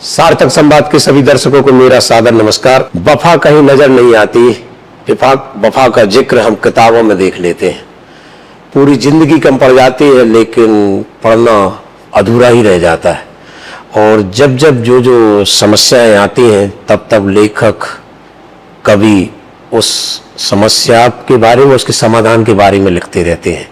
सार्थक संवाद के सभी दर्शकों को मेरा सादर नमस्कार। वफा कहीं नजर नहीं आती, वफा का जिक्र हम किताबों में देख लेते हैं। पूरी जिंदगी कम पड़ जाती है लेकिन पढ़ना अधूरा ही रह जाता है। और जब जब जो जो समस्याएं आती हैं तब तब लेखक कवि उस समस्या के बारे में, उसके समाधान के बारे में लिखते रहते हैं।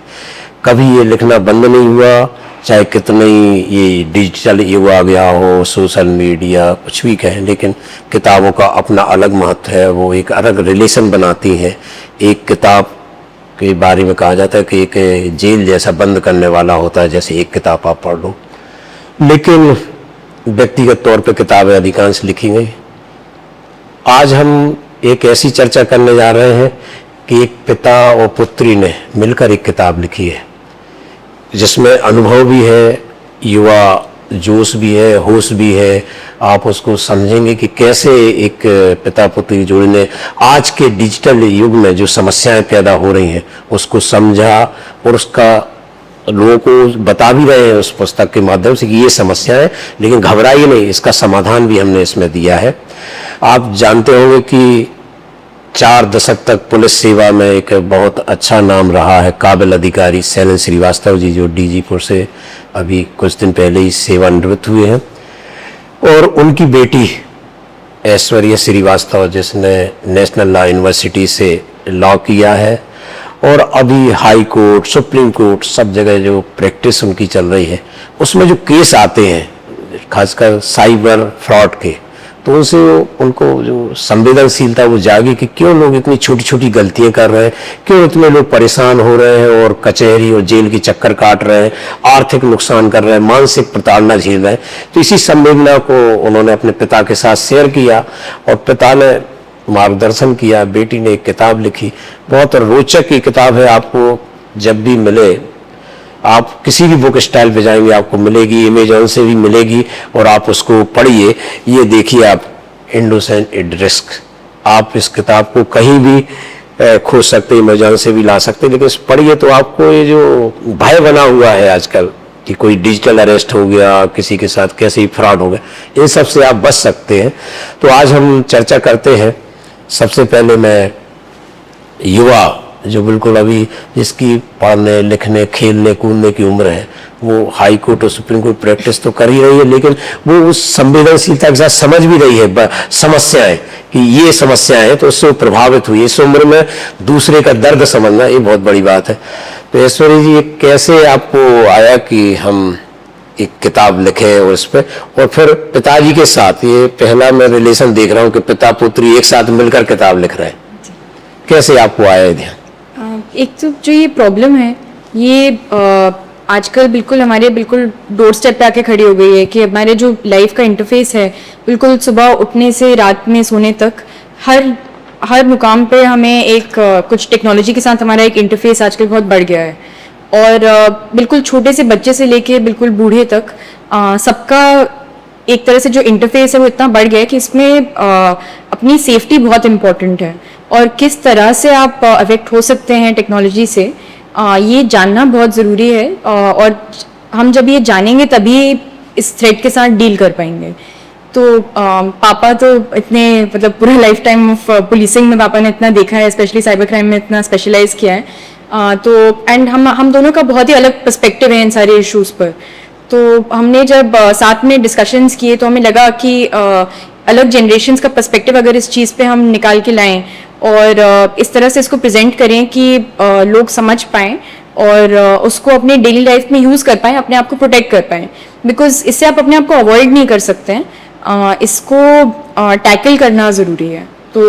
कभी ये लिखना बंद नहीं हुआ, चाहे कितने ये डिजिटल युग आ गया हो, सोशल मीडिया, कुछ भी कहें, लेकिन किताबों का अपना अलग महत्व है। वो एक अलग रिलेशन बनाती है। एक किताब के बारे में कहा जाता है कि एक जेल जैसा बंद करने वाला होता है, जैसे एक किताब आप पढ़ लो। लेकिन व्यक्तिगत तौर पे किताबें अधिकांश लिखी गई। आज हम एक ऐसी चर्चा करने जा रहे हैं कि एक पिता और पुत्री ने मिलकर एक किताब लिखी है, जिसमें अनुभव भी है, युवा जोश भी है, होश भी है। आप उसको समझेंगे कि कैसे एक पिता पुत्री जोड़ी ने आज के डिजिटल युग में जो समस्याएं पैदा हो रही हैं उसको समझा और उसका लोगों को बता भी रहे हैं उस पुस्तक के माध्यम से कि ये समस्या है, लेकिन घबराइए नहीं, इसका समाधान भी हमने इसमें दिया है। आप जानते होंगे कि 4 दशक तक पुलिस सेवा में एक बहुत अच्छा नाम रहा है काबिल अधिकारी शैलेंद्र श्रीवास्तव जी, जो डीजीपुर से अभी कुछ दिन पहले ही सेवानिवृत्त हुए हैं। और उनकी बेटी ऐश्वर्या श्रीवास्तव, जिसने नेशनल लॉ यूनिवर्सिटी से लॉ किया है और अभी हाई कोर्ट, सुप्रीम कोर्ट, सब जगह जो प्रैक्टिस उनकी चल रही है, उसमें जो केस आते हैं खासकर साइबर फ्रॉड के, तो उनसे उनको जो संवेदनशीलता वो जागी कि क्यों लोग इतनी छोटी छोटी गलतियां कर रहे हैं, क्यों इतने लोग परेशान हो रहे हैं और कचहरी और जेल की चक्कर काट रहे हैं, आर्थिक नुकसान कर रहे हैं, मानसिक प्रताड़ना झेल रहे हैं। तो इसी संवेदना को उन्होंने अपने पिता के साथ शेयर किया और पिता ने मार्गदर्शन किया। बेटी ने एक किताब लिखी, बहुत रोचक ये किताब है। आपको जब भी मिले, आप किसी भी बुक स्टाइल पे जाएंगे आपको मिलेगी, अमेज़न से भी मिलेगी और आप उसको पढ़िए। ये देखिए आप, इंडोसेंट इड्रिस्क, आप इस किताब को कहीं भी खोज सकते, अमेज़न से भी ला सकते, लेकिन इस पढ़िए तो आपको ये जो भय बना हुआ है आजकल कि कोई डिजिटल अरेस्ट हो गया, किसी के साथ कैसे ही फ्रॉड हो गया, इन सब से आप बच सकते हैं। तो आज हम चर्चा करते हैं। सबसे पहले मैं युवा जो बिल्कुल अभी जिसकी पढ़ने लिखने खेलने कूदने की उम्र है, वो हाई कोर्ट और सुप्रीम कोर्ट प्रैक्टिस तो कर ही रही है, लेकिन वो उस संवेदनशीलता के साथ समझ भी रही है समस्याएं कि ये समस्याएं हैं, तो उससे प्रभावित हुई। इस उम्र में दूसरे का दर्द समझना ये बहुत बड़ी बात है। तो ऐश्वर्या जी, कैसे आपको आया कि हम एक किताब लिखे और इस पर, और फिर पिताजी के साथ, ये पहला मैं रिलेशन देख रहा हूँ कि पिता पुत्री एक साथ मिलकर किताब लिख रहे हैं, कैसे आपको आया ध्यान? एक तो जो ये प्रॉब्लम है ये आजकल बिल्कुल हमारे बिल्कुल डोर स्टेप पे आके खड़ी हो गई है कि हमारे जो लाइफ का इंटरफेस है, बिल्कुल सुबह उठने से रात में सोने तक हर मुकाम पे हमें एक कुछ टेक्नोलॉजी के साथ हमारा एक इंटरफेस आजकल बहुत बढ़ गया है। और बिल्कुल छोटे से बच्चे से लेके बिल्कुल बूढ़े तक सबका एक तरह से जो इंटरफेस है वो इतना बढ़ गया है कि इसमें अपनी सेफ्टी बहुत इम्पोर्टेंट है और किस तरह से आप अफेक्ट हो सकते हैं टेक्नोलॉजी से, ये जानना बहुत ज़रूरी है। और हम जब ये जानेंगे तभी इस थ्रेट के साथ डील कर पाएंगे। तो पापा तो इतने मतलब पूरा लाइफ टाइम ऑफ पुलिसिंग में पापा ने इतना देखा है, स्पेशली साइबर क्राइम में इतना स्पेशलाइज किया है। तो एंड हम दोनों का बहुत ही अलग पर्सपेक्टिव है इन सारे इश्यूज़ पर। तो हमने जब साथ में डिस्कशंस किए तो हमें लगा कि अलग जनरेशन्स का पर्सपेक्टिव अगर इस चीज़ पे हम निकाल के लाएं और इस तरह से इसको प्रेजेंट करें कि लोग समझ पाएं और उसको अपने डेली लाइफ में यूज़ कर पाएं, अपने आप को प्रोटेक्ट कर पाएं, बिकॉज इससे आप अपने आप को अवॉइड नहीं कर सकते हैं, इसको टैकल करना ज़रूरी है। तो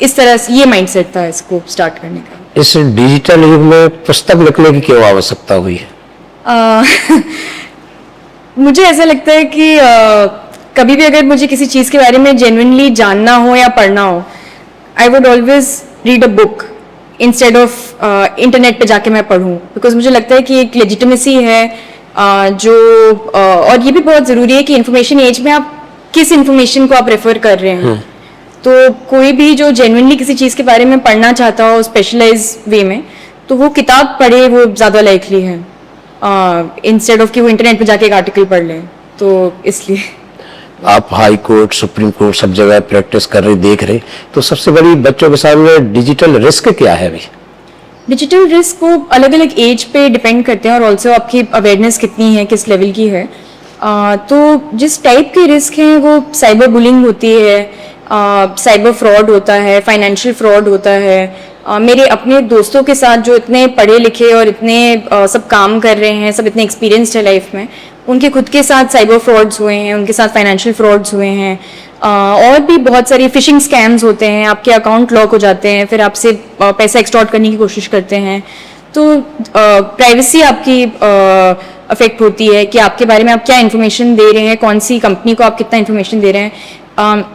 इस तरह से ये माइंडसेट था इसको स्टार्ट करने का। इस डिजिटल युग में पुस्तक लिखने की क्यों आवश्यकता हुई है? मुझे ऐसा लगता है कि कभी भी अगर मुझे किसी चीज़ के बारे में जेन्युइनली जानना हो या पढ़ना हो, I would always read a book instead of internet पे जाके मैं पढ़ूँ, बिकॉज मुझे लगता है कि एक लेजिटिमेसी है जो और ये भी बहुत ज़रूरी है कि इंफॉर्मेशन एज में आप किस इंफॉर्मेशन को आप रेफर कर रहे हैं। तो कोई भी जो जेन्युइनली किसी चीज़ के बारे में पढ़ना चाहता हो स्पेशलाइज वे में, तो वो किताब पढ़े, वो ज़्यादा लाइकली है इंस्टेड ऑफ कि वो इंटरनेट पे जाके एक आर्टिकल पढ़ लें। तो इसलिए आप हाई कोर्ट, सुप्रीम कोर्ट सब जगह प्रैक्टिस कर रहे, देख रहे, तो सबसे बड़ी बच्चों के सामने डिजिटल रिस्क क्या है अभी? डिजिटल रिस्क वो अलग अलग एज पे डिपेंड करते हैं और ऑल्सो आपकी अवेयरनेस कितनी है, किस लेवल की है। तो जिस टाइप के रिस्क हैं वो साइबर बुलिंग होती है, साइबर फ्रॉड होता है, फाइनेंशियल फ्रॉड होता है। मेरे अपने दोस्तों के साथ जो इतने पढ़े लिखे और इतने सब काम कर रहे हैं, सब इतने एक्सपीरियंस्ड है लाइफ में, उनके खुद के साथ साइबर फ्रॉड्स हुए हैं, उनके साथ फाइनेंशियल फ्रॉड्स हुए हैं। और भी बहुत सारी फिशिंग स्कैम्स होते हैं, आपके अकाउंट लॉक हो जाते हैं, फिर आपसे पैसा एक्सटॉर्ट करने की कोशिश करते हैं। तो प्राइवेसी आपकी अफेक्ट होती है कि आपके बारे में आप क्या इन्फॉर्मेशन दे रहे हैं, कौन सी कंपनी को आप कितना इन्फॉर्मेशन दे रहे हैं।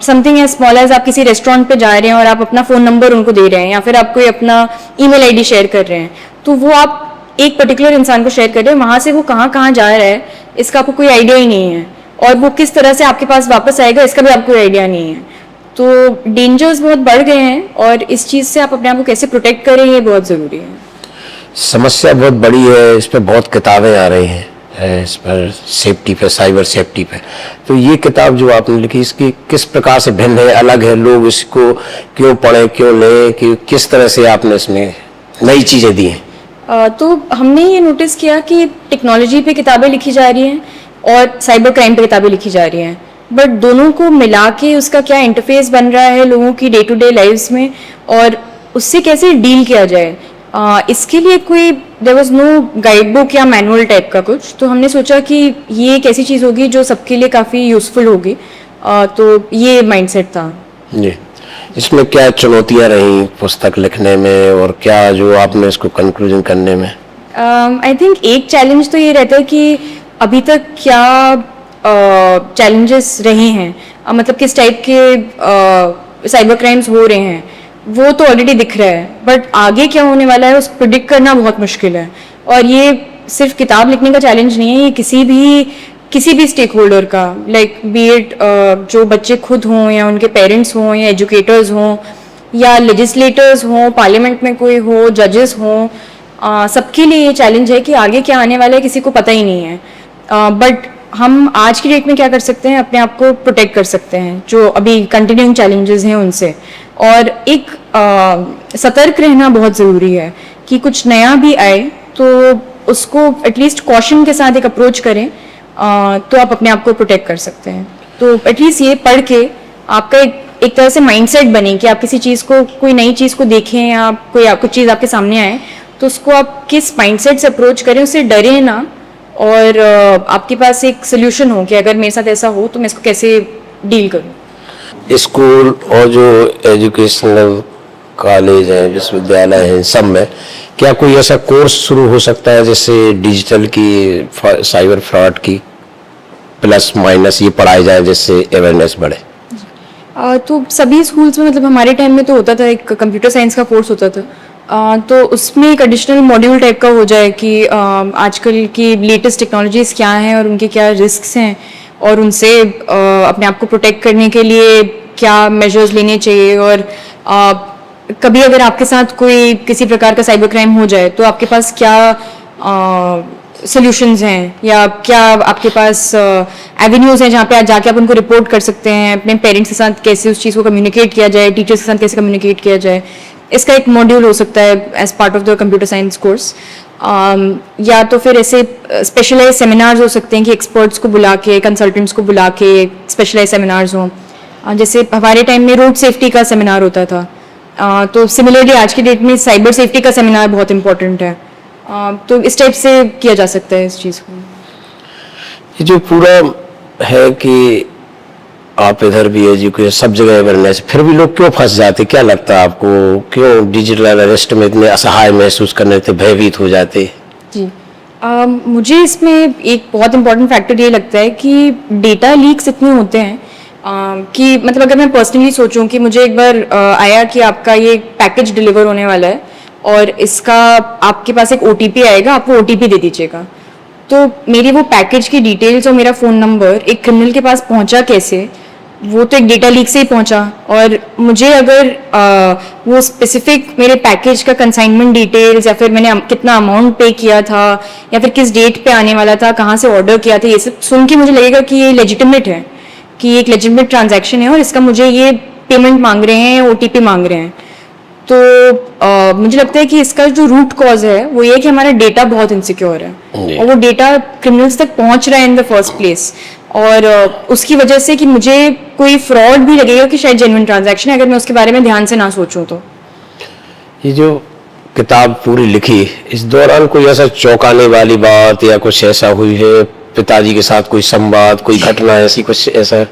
समथिंग एज स्मॉल एज आप किसी रेस्टोरेंट पे जा रहे हैं और आप अपना फ़ोन नंबर उनको दे रहे हैं या फिर आप कोई अपना ईमेल आईडी शेयर कर रहे हैं, तो वो आप एक पर्टिकुलर इंसान को शेयर कर रहे हैं, वहाँ से वो कहाँ कहाँ जा रहा है इसका आपको कोई आइडिया ही नहीं है, और वो किस तरह से आपके पास वापस आएगा इसका भी आपको कोई आइडिया नहीं है। तो डेंजर्स बहुत बढ़ गए हैं और इस चीज़ से आप अपने आप को कैसे प्रोटेक्ट करें ये बहुत ज़रूरी है। समस्या बहुत बड़ी है, इस पर बहुत किताबें आ रही हैं इस पर सेफ्टी पे, साइबर सेफ्टी पे। तो ये किताब जो आपने लिखी, इसकी किस प्रकार से भिन्न है, अलग है, लोग इसको क्यों पढ़ें, क्यों लें, कि किस तरह से आपने इसमें नई चीज़ें दी हैं? तो हमने ये नोटिस किया कि टेक्नोलॉजी पे किताबें लिखी जा रही हैं और साइबर क्राइम पे किताबें लिखी जा रही हैं, बट दोनों को मिला के उसका क्या इंटरफेस बन रहा है लोगों की डे टू डे लाइफ्स में और उससे कैसे डील किया जाए, इसके लिए कोई there was no guide book या मैनुअल टाइप का कुछ। तो हमने सोचा कि ये एक ऐसी चीज़ होगी जो सबके लिए काफ़ी यूज़फुल होगी, तो ये माइंडसेट था जी। इसमें क्या चुनौतियां रही पुस्तक लिखने में और क्या जो आपने इसको कंक्लूजन करने में? आई थिंक एक चैलेंज तो ये रहता है कि अभी तक क्या चैलेंजेस रहे हैं, मतलब किस टाइप के साइबर क्राइम्स हो रहे हैं वो तो ऑलरेडी दिख रहा है, बट आगे क्या होने वाला है उस प्रिडिक्ट करना बहुत मुश्किल है। और ये सिर्फ किताब लिखने का चैलेंज नहीं है, ये किसी भी स्टेक होल्डर का, लाइक बी इट जो बच्चे खुद हों या उनके पेरेंट्स हों या एजुकेटर्स हों या लेजिस्लेटर्स हों, पार्लियामेंट में कोई हो, जजेस हों, सबके लिए ये चैलेंज है कि आगे क्या आने वाला है किसी को पता ही नहीं है। बट हम आज की डेट में क्या कर सकते हैं, अपने आप को प्रोटेक्ट कर सकते हैं जो अभी कंटिन्यूइंग चैलेंजेस हैं उनसे, और एक सतर्क रहना बहुत ज़रूरी है कि कुछ नया भी आए तो उसको एटलीस्ट कॉशन के साथ एक अप्रोच करें, तो आप अपने आप को प्रोटेक्ट कर सकते हैं। तो एटलीस्ट ये पढ़ के आपका एक तरह से माइंडसेट बने कि आप किसी चीज़ को, कोई नई चीज़ को देखें या कोई कुछ चीज़ आपके सामने आए तो उसको आप किस माइंडसेट से अप्रोच करें, उससे डरें ना, और आपके पास एक सोल्यूशन हो कि अगर मेरे साथ ऐसा हो तो मैं इसको कैसे डील करूं। स्कूल और जो एजुकेशनल कॉलेज है, विश्वविद्यालय है, सब में क्या कोई ऐसा कोर्स शुरू हो सकता है जिससे डिजिटल की, साइबर फ्रॉड की प्लस माइनस ये पढ़ाई जाए जिससे अवेयरनेस बढ़े? तो सभी स्कूल्स में, मतलब हमारे टाइम में तो होता था, एक कंप्यूटर साइंस का कोर्स होता था, तो उसमें एक एडिशनल मॉड्यूल टाइप का हो जाए कि आजकल की लेटेस्ट टेक्नोलॉजीज क्या हैं और उनके क्या रिस्क्स हैं और उनसे अपने आप को प्रोटेक्ट करने के लिए क्या मेजर्स लेने चाहिए, और कभी अगर आपके साथ कोई किसी प्रकार का साइबर क्राइम हो जाए तो आपके पास क्या सॉल्यूशंस हैं या क्या आपके पास एवेन्यूज हैं जहाँ पे आप जाके आप उनको रिपोर्ट कर सकते हैं, अपने पेरेंट्स के साथ कैसे उस चीज़ को कम्युनिकेट किया जाए, टीचर्स के साथ कैसे कम्युनिकेट किया जाए। इसका एक मॉड्यूल हो सकता है as part of the computer science course, या तो फिर ऐसे स्पेशलाइज सेमिनार्स हो सकते हैं कि एक्सपर्ट्स को बुला के, कंसल्टेंट्स को बुला के स्पेशलाइज सेमिनार्स हों। जैसे हमारे टाइम में रोड सेफ्टी का सेमिनार होता था, तो सिमिलरली आज की डेट में साइबर सेफ्टी का सेमिनार बहुत इंपॉर्टेंट है, तो इस टाइप से किया जा सकता है इस चीज़ को। ये जो पूरा है कि आप इधर भी एजुकेशन सब जगह अवेयरनेस, फिर भी लोग क्यों फंस जाते, क्या लगता है आपको, क्यों डिजिटल अरेस्ट में इतने असहाय महसूस करने से भयभीत हो जाते? जी, मुझे इसमें एक बहुत इंपॉर्टेंट फैक्टर ये लगता है कि डेटा लीक्स इतने होते हैं कि, मतलब अगर मैं पर्सनली सोचूं कि मुझे एक बार आया कि आपका ये पैकेज डिलीवर होने वाला है और इसका आपके पास एक OTP आएगा, आप वो OTP दे दीजिएगा, तो मेरी वो पैकेज की डिटेल्स और मेरा फ़ोन नंबर एक क्रिमिनल के पास पहुंचा कैसे, वो तो एक डेटा लीक से ही पहुंचा, और मुझे अगर वो स्पेसिफिक मेरे पैकेज का कंसाइनमेंट डिटेल्स या फिर मैंने कितना अमाउंट पे किया था या फिर किस डेट पे आने वाला था, कहाँ से ऑर्डर किया था, ये सब सुन के मुझे लगेगा कि ये लेजिटिमेट है, कि ये एक लेजिटिमेट ट्रांजैक्शन है और इसका मुझे ये पेमेंट मांग रहे हैं, ओटीपी मांग रहे हैं। तो मुझे लगता है कि इसका जो रूट कॉज है वो ये कि हमारा डेटा बहुत इनसिक्योर है जी। और वो डेटा क्रिमिनल्स तक पहुंच रहा है इन द फर्स्ट प्लेस, और उसकी वजह से कि मुझे कोई फ्रॉड भी लगेगा कि शायद जेन्युइन ट्रांजैक्शन है अगर मैं उसके बारे में ध्यान से ना सोचूं तो। ये जो किताब पूरी लिखी, इस दौरान कोई ऐसा चौंकाने वाली बात या कुछ ऐसा हुई है, पिताजी के साथ कोई संवाद, कोई घटना ऐसी कुछ ऐसा?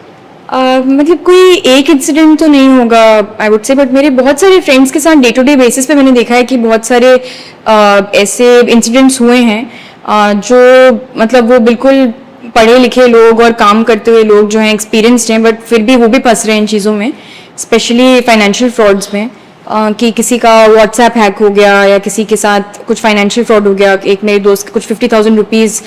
मतलब कोई एक इंसिडेंट तो नहीं होगा आई वुड से, बट मेरे बहुत सारे फ्रेंड्स के साथ डे टू डे बेसिस पे मैंने देखा है कि बहुत सारे ऐसे इंसिडेंट्स हुए हैं जो मतलब वो बिल्कुल पढ़े लिखे लोग और काम करते हुए लोग जो हैं एक्सपीरियंस्ड हैं, बट फिर भी वो भी फंस रहे हैं इन चीज़ों में, स्पेशली फाइनेंशियल फ्रॉड्स में। कि किसी का व्हाट्सएप हैक हो गया या किसी के साथ कुछ फाइनेंशियल फ्रॉड हो गया। एक मेरे दोस्त का कुछ 50,000 रुपीज़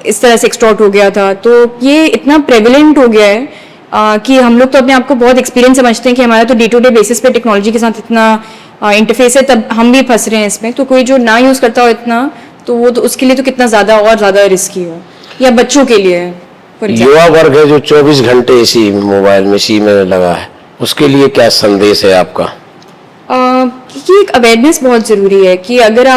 इस तरह से एक्सटॉर्ट हो गया था। तो ये इतना प्रेवलेंट हो गया है कि हम लोग तो अपने आप को बहुत एक्सपीरियंस समझते हैं कि हमारा तो डे टू डे बेसिस पे टेक्नोलॉजी के साथ इतना इंटरफेस है, तब हम भी फंस रहे हैं इसमें। तो कोई जो ना यूज़ करता हो इतना, तो वो तो उसके लिए तो कितना ज़्यादा और ज़्यादा रिस्की हो, या बच्चों के लिए for example। युवा वर्ग है जो 24 घंटे इसी मोबाइल में, इसी में लगा है, उसके लिए क्या संदेश है आपका? कि एक अवेयरनेस बहुत ज़रूरी है कि अगर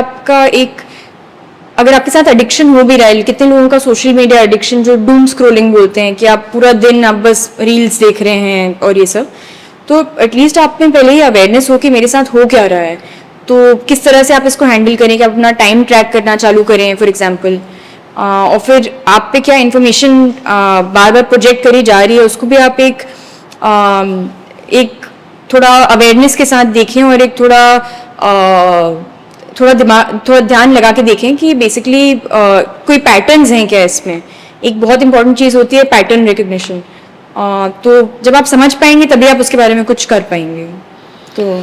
आपके साथ एडिक्शन हो भी रहा है, कितने लोगों का सोशल मीडिया एडिक्शन जो डूम स्क्रोलिंग बोलते हैं कि आप पूरा दिन आप बस रील्स देख रहे हैं और ये सब, तो एटलीस्ट आप में पहले ही अवेयरनेस हो कि मेरे साथ हो क्या रहा है, तो किस तरह से आप इसको हैंडल करें, कि आप अपना टाइम ट्रैक करना चालू करें फॉर एग्जांपल, और फिर आप पे क्या इन्फॉर्मेशन बार बार प्रोजेक्ट करी जा रही है उसको भी आप एक थोड़ा अवेयरनेस के साथ देखें, और एक थोड़ा ध्यान लगा के देखें कि बेसिकली कोई पैटर्न्स हैं क्या इसमें। एक बहुत इंपॉर्टेंट चीज़ होती है पैटर्न रिकग्निशन। तो जब आप समझ पाएंगे तभी आप उसके बारे में कुछ कर पाएंगे। तो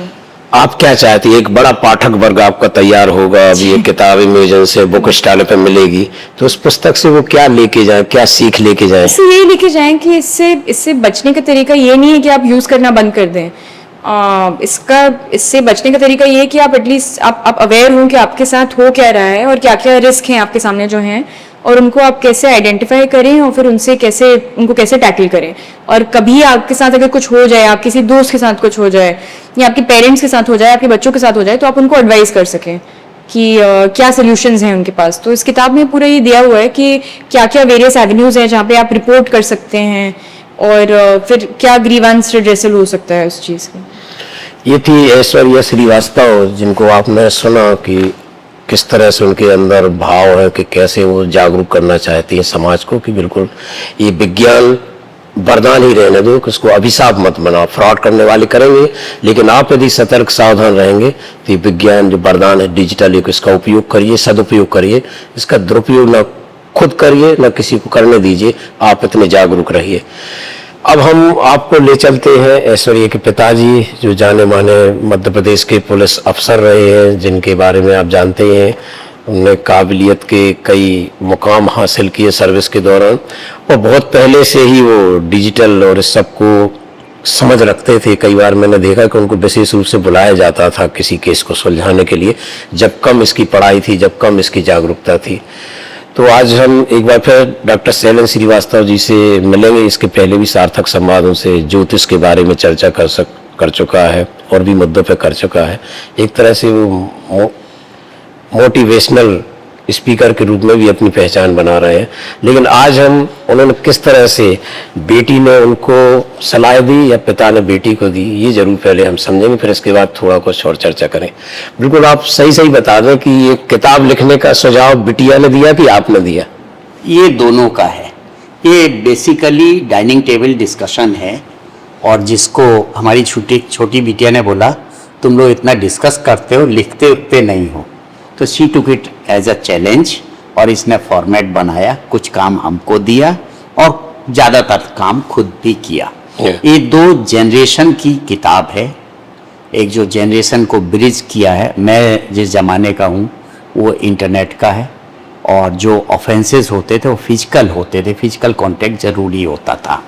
आप क्या चाहती है, एक बड़ा पाठक वर्ग आपका तैयार होगा, अभी ये किताब अमेज़न से बुक स्टॉल पे मिलेगी, तो उस पुस्तक से वो क्या लेके जाएं, क्या सीख लेके जाएं? इससे ये लेके जाएं कि इससे बचने का तरीका ये नहीं है कि आप यूज़ करना बंद कर दें। इससे बचने का तरीका ये है कि आप एटलीस्ट आप अवेयर हों कि आपके साथ हो क्या रहा है और क्या क्या रिस्क हैं आपके सामने जो हैं, और उनको आप कैसे आइडेंटिफाई करें और फिर उनको कैसे टैकल करें। और कभी आपके साथ अगर कुछ हो जाए, आप किसी दोस्त के साथ कुछ हो जाए, या आपके पेरेंट्स के साथ हो जाए, आपके बच्चों के साथ हो जाए, तो आप उनको एडवाइस कर सकें कि क्या सोल्यूशंस हैं उनके पास। तो इस किताब में पूरा ये दिया हुआ है कि क्या क्या वेरियस एवेन्यूज़ हैं जहाँ पे आप रिपोर्ट कर सकते हैं, और फिर क्या ग्रीवेंस रिड्रेसल हो सकता है उस चीज़ का। ये थी ऐश्वर्या श्रीवास्तव, जिनको आपने सुना कि किस तरह से उनके अंदर भाव है कि कैसे वो जागरूक करना चाहती है समाज को कि बिल्कुल ये विज्ञान वरदान ही रहने दो, कि इसको अभिशाप मत बनाओ। फ्रॉड करने वाले करेंगे, लेकिन आप यदि सतर्क सावधान रहेंगे तो ये विज्ञान जो वरदान है डिजिटल, एक इसका उपयोग करिए, सदुपयोग करिए, इसका दुरुपयोग न खुद करिए न किसी को करने दीजिए। आप इतने जागरूक रहिए। अब हम आपको ले चलते हैं ऐश्वर्या के पिताजी, जो जाने माने मध्य प्रदेश के पुलिस अफसर रहे हैं, जिनके बारे में आप जानते ही हैं। उन्होंने काबिलियत के कई मुकाम हासिल किए सर्विस के दौरान, और बहुत पहले से ही वो डिजिटल और इस सब को समझ रखते थे। कई बार मैंने देखा कि उनको विशेष रूप से बुलाया जाता था किसी केस को सुलझाने के लिए, जब कम इसकी पढ़ाई थी, जब कम इसकी जागरूकता थी। तो आज हम एक बार फिर डॉक्टर शैलेंद्र श्रीवास्तव जी से मिलेंगे। इसके पहले भी सार्थक संवाद उनसे ज्योतिष के बारे में चर्चा कर चुका है और भी मुद्दों पर कर चुका है। एक तरह से वो मोटिवेशनल स्पीकर के रूप में भी अपनी पहचान बना रहे हैं। लेकिन आज हम उन्होंने किस तरह से बेटी ने उनको सलाह दी या पिता ने बेटी को दी, ये जरूर पहले हम समझेंगे, फिर इसके बाद थोड़ा कुछ और चर्चा करें। बिल्कुल आप सही बता दें कि ये किताब लिखने का सुझाव बिटिया ने दिया कि आपने दिया? ये दोनों का है। ये बेसिकली डाइनिंग टेबल डिस्कशन है, और जिसको हमारी छोटी बिटिया ने बोला तुम लोग इतना डिस्कस करते हो, लिखते उठते नहीं हो, तो she took it as a challenge, और इसने फॉर्मेट बनाया, कुछ काम हमको दिया और ज़्यादातर काम खुद भी किया। ये 2 जनरेशन की किताब है। एक जो जनरेशन को ब्रिज किया है, मैं जिस ज़माने का हूँ वो इंटरनेट का है, और जो ऑफेंसेस होते थे वो फिजिकल होते थे, फिजिकल कांटेक्ट ज़रूरी होता था।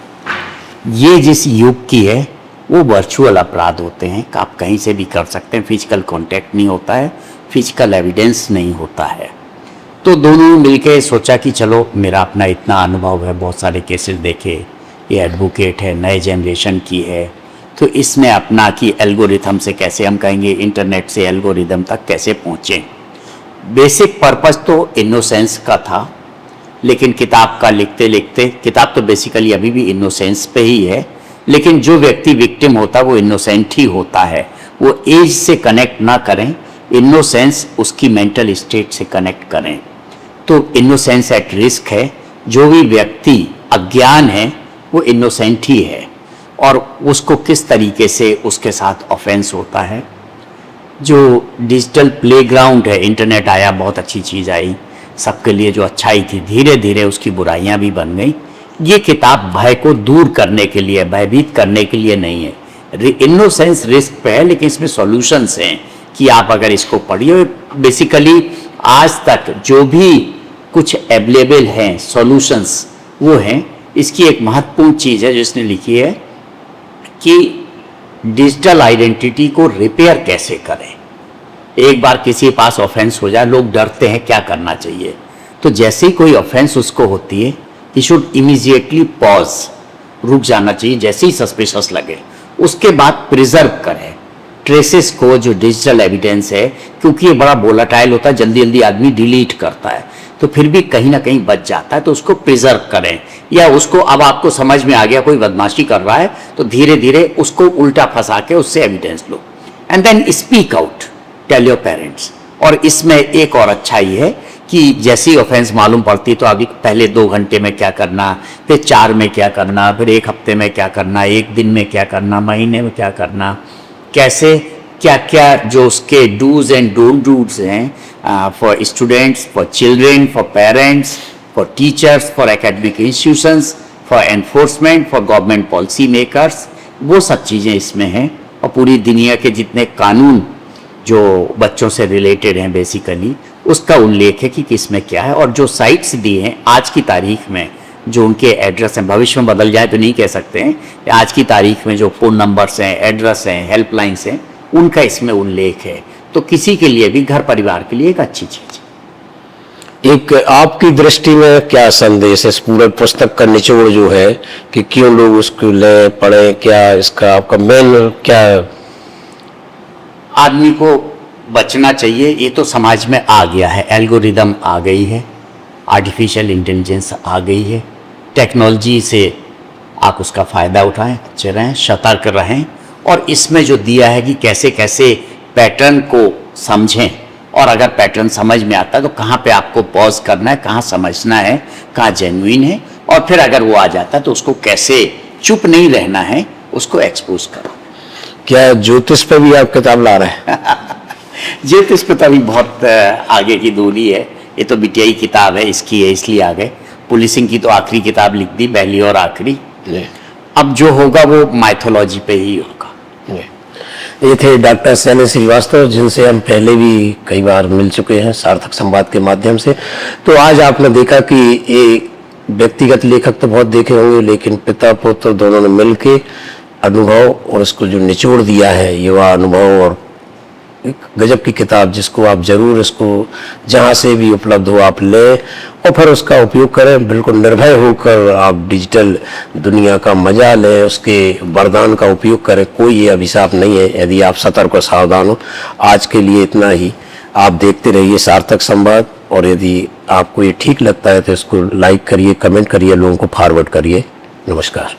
ये जिस युग की है वो वर्चुअल अपराध होते हैं, आप कहीं से भी कर सकते हैं, फिजिकल कांटेक्ट नहीं होता है, फिजिकल एविडेंस नहीं होता है। तो दोनों मिलके सोचा कि चलो, मेरा अपना इतना अनुभव है, बहुत सारे केसेस देखे, ये एडवोकेट है, नए जनरेशन की है, तो इसमें अपना कि एल्गोरिथम से कैसे हम कहेंगे, इंटरनेट से एल्गोरिथम तक कैसे पहुँचें। बेसिक पर्पस तो इनोसेंस का था, लेकिन किताब का लिखते लिखते, किताब तो बेसिकली अभी भी इनोसेंस पे ही है, लेकिन जो व्यक्ति विक्टिम होता है वो इनोसेंट ही होता है। वो एज से कनेक्ट ना करें, इनोसेंस उसकी मेंटल स्टेट से कनेक्ट करें। तो इनोसेंस एट रिस्क है। जो भी व्यक्ति अज्ञान है वो इनोसेंट ही है, और उसको किस तरीके से उसके साथ ऑफेंस होता है। जो डिजिटल प्लेग्राउंड है, इंटरनेट आया, बहुत अच्छी चीज़ आई सबके लिए, जो अच्छाई थी धीरे धीरे उसकी बुराइयां भी बन गई। ये किताब भय को दूर करने के लिए, भयभीत करने के लिए नहीं है। इनोसेंस रिस्क पे है, लेकिन इसमें सॉल्यूशंस हैं कि आप अगर इसको पढ़िए। बेसिकली आज तक जो भी कुछ अवेलेबल हैं सॉल्यूशंस वो हैं। इसकी एक महत्वपूर्ण चीज़ है जो इसने लिखी है कि डिजिटल आइडेंटिटी को रिपेयर कैसे करें। एक बार किसी के पास ऑफेंस हो जाए, लोग डरते हैं, क्या करना चाहिए। तो जैसे ही कोई ऑफेंस उसको होती है, ही शुड इमीडिएटली पॉज, रुक जाना चाहिए जैसे ही सस्पिशस लगे। उसके बाद प्रिजर्व करें ट्रेसेस को, जो डिजिटल एविडेंस है, क्योंकि ये बड़ा वोलाटाइल होता है, जल्दी जल्दी आदमी डिलीट करता है, तो फिर भी कहीं ना कहीं बच जाता है। तो उसको प्रिजर्व करें, या उसको अब आपको समझ में आ गया कोई बदमाशी कर रहा है तो धीरे धीरे उसको उल्टा फंसा के उससे एविडेंस लो, and then speak out, tell your parents. और इसमें एक और अच्छाई है कि जैसी ऑफेंस मालूम पड़ती तो अभी पहले 2 घंटे में क्या करना, फिर 4 में क्या करना, फिर 1 हफ्ते में क्या करना, 1 दिन में क्या करना, महीने में क्या करना, कैसे क्या क्या जो उसके डूज एंड डोंट डूज हैं for students, for children, for parents, for teachers, for academic institutions, for enforcement, for government policy makers, वो सब चीज़ें इसमें हैं। और पूरी दुनिया के जितने कानून जो बच्चों से रिलेटेड हैं बेसिकली, उसका उल्लेख है कि किसमें क्या है। और जो साइट्स दिए हैं आज की तारीख में, जो उनके एड्रेस हैं, भविष्य में बदल जाए तो नहीं कह सकते हैं, आज की तारीख में जो फ़ोन नंबर्स हैं, एड्रेस हैं, हेल्पलाइंस हैं, उनका इसमें उल्लेख है। तो किसी के लिए भी, घर परिवार के लिए एक अच्छी चीज़ है। एक आपकी दृष्टि में क्या संदेश है इस पूरे पुस्तक का, निचोड़ जो है कि क्यों लोग उसको लें, पढ़ें, क्या इसका आपका मेन क्या है? आदमी को बचना चाहिए। ये तो समाज में आ गया है, एल्गोरिदम आ गई है, आर्टिफिशियल इंटेलिजेंस आ गई है। टेक्नोलॉजी से आप उसका फ़ायदा उठाएं, अच्छे रहें, सतर्क रहें। और इसमें जो दिया है कि कैसे कैसे पैटर्न को समझें, और अगर पैटर्न समझ में आता है तो कहाँ पे आपको पॉज करना है, कहाँ समझना है, कहाँ जेन्युइन है, और फिर अगर वो आ जाता है तो उसको कैसे चुप नहीं रहना है, उसको एक्सपोज करो। क्या ज्योतिष पे भी आप किताब ला रहे हैं? ज्योतिष पे तो अभी बहुत आगे की दूरी है। ये तो बीटीआई किताब है, इसकी है इसलिए आ गए। पुलिसिंग की तो आखिरी किताब लिख दी, पहली और आखिरी। अब जो होगा वो माइथोलॉजी पे ही होगा। ये थे डॉक्टर सैनी श्रीवास्तव, जिनसे हम पहले भी कई बार मिल चुके हैं सार्थक संवाद के माध्यम से। तो आज आपने देखा कि ये व्यक्तिगत लेखक तो बहुत देखे होंगे, लेकिन पिता पुत्र दोनों ने मिलके अनुभव और उसको जो निचोड़ दिया है, युवा अनुभव, और एक गजब की किताब जिसको आप जरूर इसको जहाँ से भी उपलब्ध हो आप लें और फिर उसका उपयोग करें। बिल्कुल निर्भय होकर आप डिजिटल दुनिया का मजा लें, उसके वरदान का उपयोग करें। कोई ये अभिशाप नहीं है यदि आप सतर्क और सावधान हो। आज के लिए इतना ही। आप देखते रहिए सार्थक संवाद, और यदि आपको ये ठीक लगता है तो इसको लाइक करिए, कमेंट करिए, लोगों को फॉरवर्ड करिए। नमस्कार।